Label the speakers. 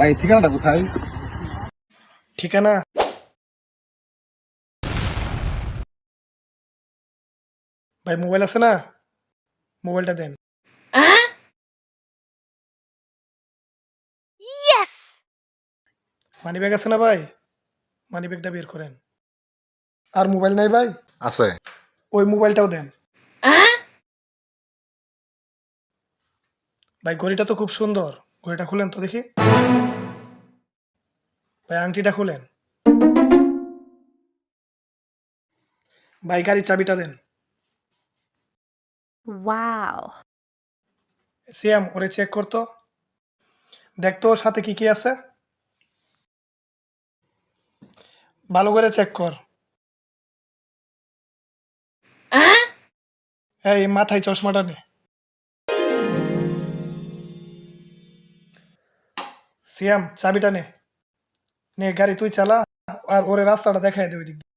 Speaker 1: ভাই ঠিকানাটা কোথায়?
Speaker 2: ঠিকানা ভাই মোবাইল আছে না, মোবাইলটা দেন।
Speaker 3: Yes!
Speaker 2: মানিব্যাগ আছে না ভাই, মানিব্যাগটা বের করেন। আর মোবাইল নাই ভাই?
Speaker 4: আছে।
Speaker 2: ওই মোবাইলটাও দেন। ভাই ঘড়িটা তো খুব সুন্দর, ঘড়িটা খুলেন তো দেখি। ভাই আংটিটা খুলেন। ভাই গাড়ির চাবিটা দেন।
Speaker 3: Wow.
Speaker 2: সিয়াম ওরে চেক করতো, দেখতো ওর সাথে কি কি আছে, ভালো করে চেক কর। এই মাথায় চশমাটা নে। সিয়াম চাবিটা নে, নে গাড়ি তুই চালা, আর ওরে রাস্তাটা দেখাই দে ওই দিক দিয়ে।